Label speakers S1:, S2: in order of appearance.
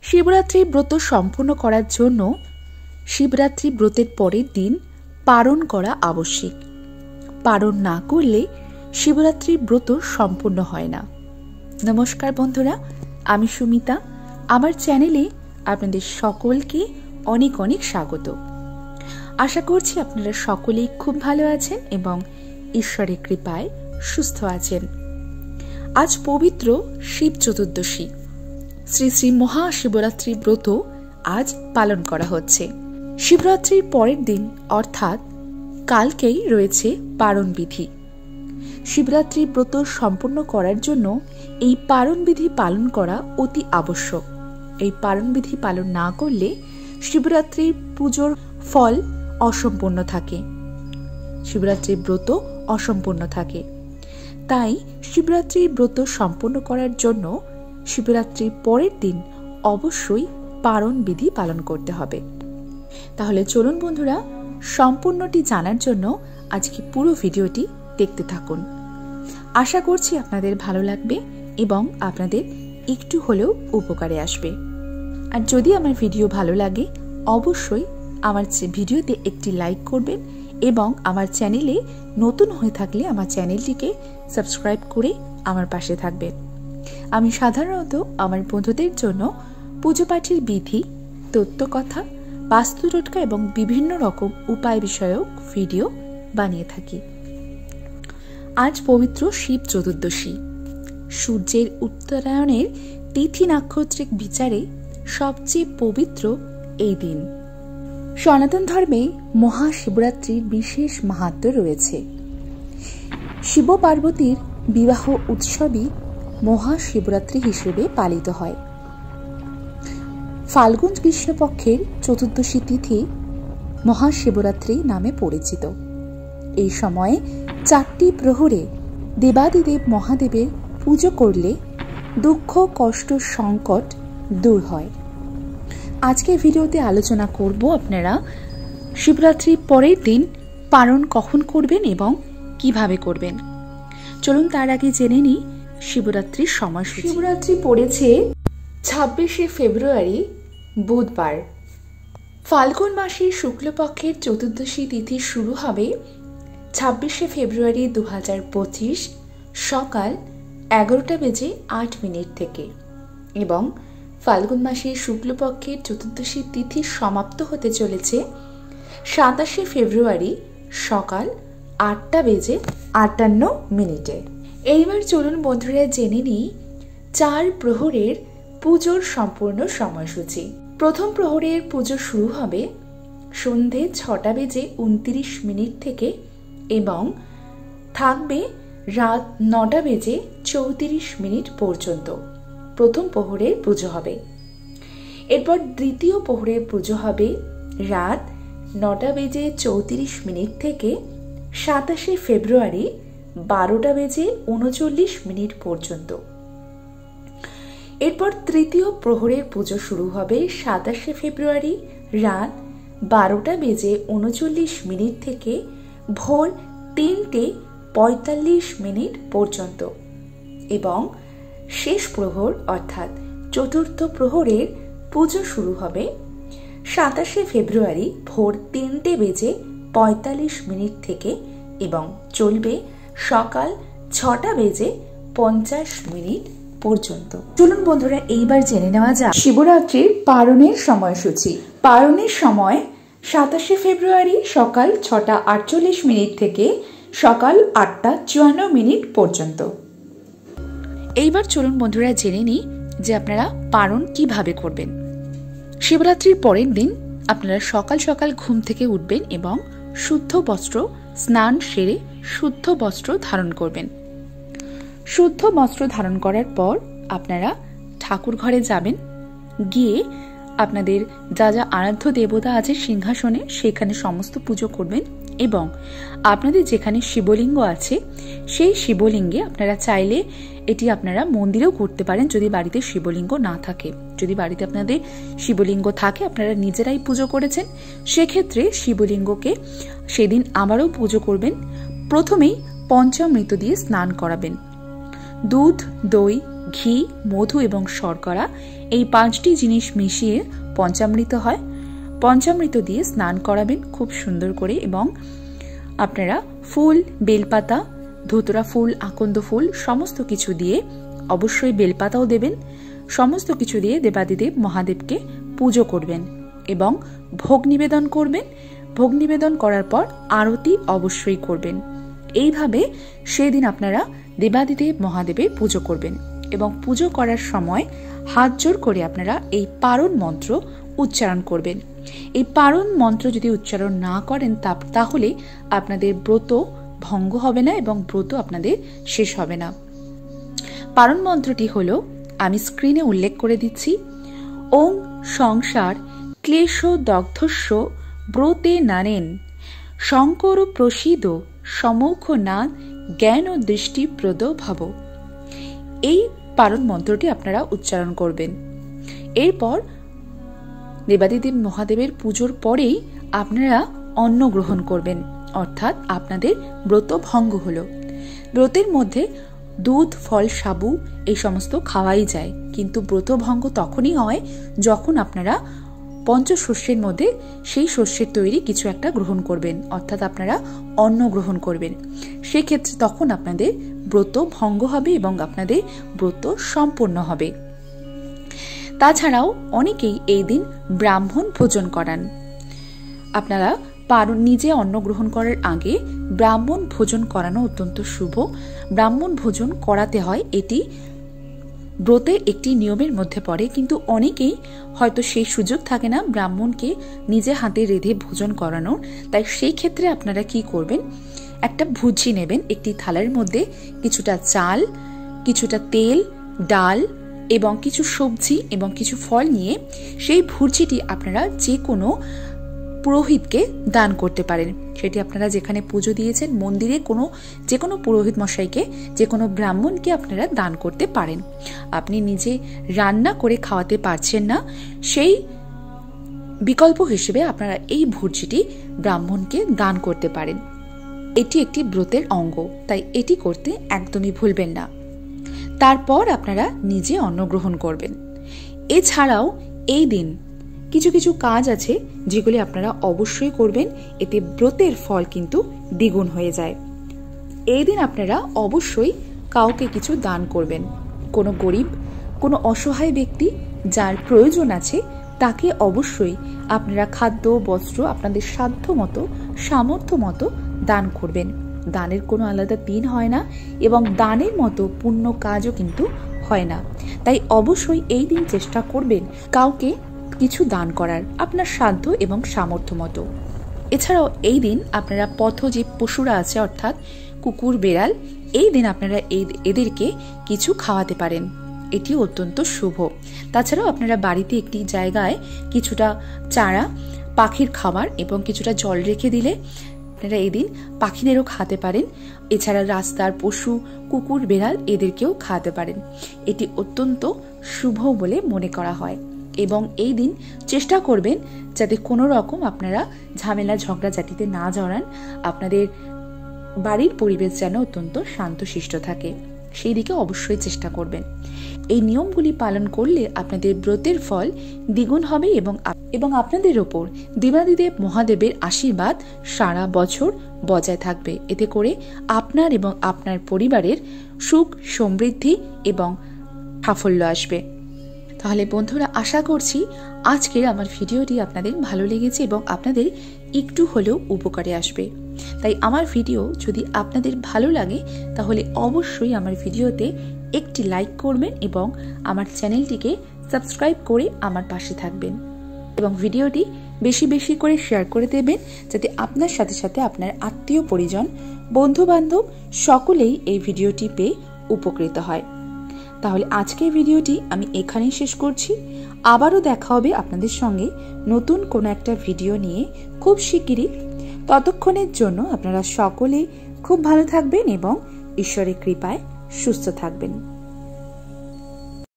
S1: শিবরাত্রি ব্রত সম্পূর্ণ করার জন্য শিবরাত্রি ব্রতের পরের দিন পারণ করা আবশ্যক। পারণ না করলে শিবরাত্রি ব্রত সম্পূর্ণ হয় না। নমস্কার বন্ধুরা, আমি সুমিতা। আমার চ্যানেলে আপনাদের সকলকে অনেক অনেক স্বাগত। আশা করছি আপনারা সকলেই খুব ভালো আছেন এবং ঈশ্বরের কৃপায় সুস্থ আছেন। আজ পবিত্র শিব চতুর্দশী, শ্রী শ্রী মহাশিবরাত্রি ব্রত আজ পালন করা হচ্ছে। শিবরাত্রির পরের দিন অর্থাৎ কালকেই রয়েছে পারণ বিধি। শিবরাত্রি ব্রত সম্পূর্ণ করার জন্য এই পারণ বিধি পালন করা অতি আবশ্যক। এই পারণ বিধি পালন না করলে শিবরাত্রির পুজোর ফল অসম্পূর্ণ থাকে, শিবরাত্রির ব্রত অসম্পূর্ণ থাকে। তাই শিবরাত্রির ব্রত সম্পূর্ণ করার জন্য শিবরাত্রির পরের দিন অবশ্যই পারণ বিধি পালন করতে হবে। তাহলে চলুন বন্ধুরা, সম্পূর্ণটি জানার জন্য আজকে পুরো ভিডিওটি দেখতে থাকুন। আশা করছি আপনাদের ভালো লাগবে এবং আপনাদের একটু হলেও উপকারে আসবে। আর যদি আমার ভিডিও ভালো লাগে অবশ্যই আমার ভিডিওতে একটি লাইক করবেন এবং আমার চ্যানেলে নতুন হয়ে থাকলে আমার চ্যানেলটিকে সাবস্ক্রাইব করে আমার পাশে থাকবেন। আমি সাধারণত আমার বন্ধুদের জন্য পুজো পাঠের বিধি, তত্ত্বকথা, বাস্তু টোটকা এবং বিভিন্ন রকম উপায় বিষয়ক ভিডিও বানিয়ে থাকি। আজ পবিত্র শিব চতুর্দশী, সূর্যের উত্তরায়ণের তিথি নাক্ষত্রিক বিচারে সবচেয়ে পবিত্র এই দিন। সনাতন ধর্মে মহাশিবরাত্রির বিশেষ মাহাত্ম্য রয়েছে। শিব পার্বতীর বিবাহ উৎসবই মহাশিবরাত্রি হিসেবে পালিত হয়। ফাল্গুন কৃষ্ণপক্ষের চতুর্দশী তিথি মহাশিবরাত্রি নামে পরিচিত। এই সময়ে 4টি প্রহরে দেবাদিদেব মহাদেবের পুজো করলে দুঃখ, কষ্ট, সংকট দূর হয়। আজকের ভিডিওতে আলোচনা করব আপনারা শিবরাত্রির পরের দিন পারণ কখন করবেন এবং কিভাবে করবেন। চলুন তার আগে জেনে নিই শিবরাত্রির সময়সূচি। শিবরাত্রি পড়েছে 26শে ফেব্রুয়ারি বুধবার। ফাল্গুন মাসের শুক্লপক্ষের চতুর্দশী তিথি শুরু হবে 26শে ফেব্রুয়ারি 2025 সকাল 11:08 থেকে এবং ফাল্গুন মাসের শুক্লপক্ষের চতুর্দশী তিথি সমাপ্ত হতে চলেছে 27শে ফেব্রুয়ারি সকাল 8:58। এইবার চলুন বন্ধুরা জেনে নিই 4 প্রহরের পুজোর সম্পূর্ণ সময়সূচি। প্রথম প্রহরের পুজো শুরু হবে সন্ধে 6:29 থেকে এবং থাকবে রাত 9:34 পর্যন্ত। প্রথম প্রহরের পুজো হবে। এরপর দ্বিতীয় প্রহরের পুজো হবে রাত 9:34 থেকে 27শে ফেব্রুয়ারি 12:39 পর্যন্ত। এরপর তৃতীয় প্রহরের পুজো শুরু হবে 27শে ফেব্রুয়ারি রাত 12:39 থেকে ভোর 3:45 পর্যন্ত এবং শেষ প্রহর অর্থাৎ চতুর্থ প্রহরের পুজো শুরু হবে 27শে ফেব্রুয়ারি ভোর 3:45 থেকে এবং চলবে সকাল 6:50 পর্যন্ত। চলুন বন্ধুরা এইবার জেনে নেওয়া যাক শিবরাত্রির পারণের সময়সূচি। পারণের সময় 27শে ফেব্রুয়ারি সকাল 6:48 থেকে সকাল 8:54 পর্যন্ত। এইবার চলুন বন্ধুরা জেনে নিই যে আপনারা পারণ কিভাবে করবেন। শিবরাত্রির পরের দিন আপনারা সকাল সকাল ঘুম থেকে উঠবেন এবং শুদ্ধ বস্ত্র, স্নান সেরে শুদ্ধ বস্ত্র ধারণ করবেন। শুদ্ধ বস্ত্র ধারণ করার পর আপনারা ঠাকুর ঘরে যাবেন। গিয়ে আপনাদের যা যা আরাধ্য দেবতা আছে সিংহাসনে সেখানে সমস্ত পুজো করবেন এবং আপনাদের যেখানে শিবলিঙ্গ আছে সেই শিবলিঙ্গে আপনারা চাইলে এটি আপনারা মন্দিরেও করতে পারেন যদি বাড়িতে শিবলিঙ্গ না থাকে। যদি বাড়িতে আপনাদের শিবলিঙ্গ থাকে, আপনারা নিজেরাই পুজো করেছেন, সেক্ষেত্রে শিবলিঙ্গকে সেদিন আবারও পুজো করবেন। প্রথমেই পঞ্চামৃত দিয়ে স্নান করাবেন। দুধ, দই, ঘি, মধু এবং শর্করা এই 5টি জিনিস মিশিয়ে পঞ্চামৃত হয়। পঞ্চামৃত দিয়ে স্নান করাবেন খুব সুন্দর করে, এবং আপনারা ফুল, বেলপাতা, ধুতরা ফুল, আকন্দ ফুল সমস্ত কিছু দিয়ে, অবশ্যই বেলপাতাও দেবেন, সমস্ত কিছু দিয়ে দেবাদিদেব মহাদেবকে পুজো করবেন এবং ভোগ নিবেদন করবেন। ভোগ নিবেদন করার পর আরতি অবশ্যই করবেন। এইভাবে সেদিন আপনারা দেবাদিদেব মহাদেবের পুজো করবেন এবং পুজো করার সময় হাত জোড় করে আপনারা এই পারণ মন্ত্র উচ্চারণ করবেন। এই পারণ মন্ত্র যদি উচ্চারণ না করেন তাহলে আপনাদের ব্রত ভঙ্গ হবে না এবং ব্রত আপনাদের শেষ হবে না। পারণ মন্ত্রটি হলো, আমি স্ক্রিনে উল্লেখ করে দিচ্ছি, ওং সংসার ক্লেশ দগ্ধস্য ব্রতে নানেন শঙ্কর প্রসিদ সমৌখ নাদ জ্ঞান দৃষ্টিপ্রদ ভব। এই পারণ মন্ত্রটি আপনারা উচ্চারণ করবেন। এরপর দেবাদিদেব মহাদেবের পুজোর পরেই আপনারা অন্ন গ্রহণ করবেন, অর্থাৎ আপনাদের ব্রত ভঙ্গ হলো। ব্রতের মধ্যে দুধ, ফল, সাবু এই সমস্ত খাওয়াই যায়, কিন্তু ব্রত ভঙ্গ তখনই হয় যখন আপনারা পঞ্চশস্যের মধ্যে সেই শস্যের তৈরি কিছু একটা গ্রহণ করবেন, অর্থাৎ আপনারা অন্ন গ্রহণ করবেন। সেক্ষেত্রে তখন আপনাদের ব্রত ভঙ্গ হবে এবং আপনাদের ব্রত সম্পূর্ণ হবে। তাছাড়াও অনেকেই এই দিন ব্রাহ্মণ ভোজন করান। আপনারা নিজে অন্ন গ্রহণ করার আগে ব্রাহ্মণ ভোজন করানো অত্যন্ত শুভ। ব্রাহ্মণ ভোজন করাতে হয়, এটি ব্রতের একটি নিয়মের মধ্যে পড়ে, কিন্তু অনেকেই হয়তো সেই সুযোগ থাকে না ব্রাহ্মণকে নিজে হাতে রেঁধে ভোজন করানোর। তাই সেই ক্ষেত্রে আপনারা কি করবেন, একটা ভুজি নেবেন, একটি থালার মধ্যে কিছুটা চাল, কিছুটা তেল, ডাল এবং কিছু সবজি এবং কিছু ফল নিয়ে সেই ভুজিটি আপনারা যে কোনো পুরোহিতকে দান করতে পারেন। সেটি আপনারা যেখানে পুজো দিয়েছেন মন্দিরে যে কোনো পুরোহিত মশাইকে, যে কোনো ব্রাহ্মণকে আপনারা দান করতে পারেন। আপনি নিজে রান্না করে খাওয়াতে পারছেন না, সেই বিকল্প হিসেবে আপনারা এই ভুজিটি ব্রাহ্মণকে দান করতে পারেন। এটি একটি ব্রতের অঙ্গ, তাই এটি করতে একদমই ভুলবেন না। তারপর আপনারা নিজে অন্ন গ্রহণ করবেন। এছাড়াও এই দিন কিছু কিছু কাজ আছে যেগুলি আপনারা অবশ্যই করবেন, এতে ব্রতের ফল কিন্তু দ্বিগুণ হয়ে যায়। এই দিন আপনারা অবশ্যই কাউকে কিছু দান করবেন। কোনো গরিব, কোনো অসহায় ব্যক্তি যার প্রয়োজন আছে তাকে অবশ্যই আপনারা খাদ্য, বস্ত্র আপনাদের সাধ্য মতো, সামর্থ্য মতো দান করবেন। দানের কোনো আলাদা দিন হয় না এবং দানের মতো পুণ্য কাজও কিন্তু হয় না। তাই অবশ্যই এই দিন চেষ্টা করবেন কাউকে কিছু দান করার আপনার সাধ্য এবং সামর্থ্য মতো। এছাড়াও এই দিন আপনারা পথ যে পশুরা আছে, অর্থাৎ কুকুর, বেড়াল, এই দিন আপনারা এদেরকে কিছু খাওয়াতে পারেন, এটি অত্যন্ত শুভ। তাছাড়াও আপনারা বাড়িতে একটি জায়গায় কিছুটা চারা, পাখির খাবার এবং কিছুটা জল রেখে দিলে আপনারা এই দিন পাখিদেরও খাওয়াতে পারেন। এছাড়া রাস্তার পশু, কুকুর, বেড়াল এদেরকেও খাওয়াতে পারেন। এটি অত্যন্ত শুভ বলে মনে করা হয় এবং এই দিন চেষ্টা করবেন যাতে কোনো রকম আপনারা ঝামেলা ঝগড়াঝাটিতে না জড়ান। আপনাদের বাড়ির পরিবেশ যেন অত্যন্ত শান্তশিষ্ট থাকে, সেই দিকে অবশ্যই চেষ্টা করবেন। এই নিয়মগুলি পালন করলে আপনাদের ব্রতের ফল দ্বিগুণ হবে এবং আপনাদের ওপর দেবাদিদেব মহাদেবের আশীর্বাদ সারা বছর বজায় থাকবে। এতে করে আপনার এবং আপনার পরিবারের সুখ, সমৃদ্ধি এবং সাফল্য আসবে। তাহলে বন্ধুরা, আশা করছি আজকের আমার ভিডিওটি আপনাদের ভালো লেগেছে এবং আপনাদের একটু হলেও উপকারে আসবে। তাই আমার ভিডিও যদি আপনাদের ভালো লাগে তাহলে অবশ্যই আমার ভিডিওতে একটি লাইক করবেন এবং আমার চ্যানেলটিকে সাবস্ক্রাইব করে আমার পাশে থাকবেন এবং ভিডিওটি বেশি বেশি করে শেয়ার করে দেবেন যাতে আপনার সাথে সাথে আপনার আত্মীয় পরিজন, বন্ধু বান্ধব সকলেই এই ভিডিওটি পেয়ে উপকৃত হয়। তাহলে আজকের ভিডিওটি আমি এখানেই শেষ করছি। আবারও দেখা হবে আপনাদের সঙ্গে নতুন কোনো একটা ভিডিও নিয়ে খুব শিগগিরই। ততক্ষণের জন্য আপনারা সকলে খুব ভালো থাকবেন এবং ঈশ্বরের কৃপায় সুস্থ থাকবেন।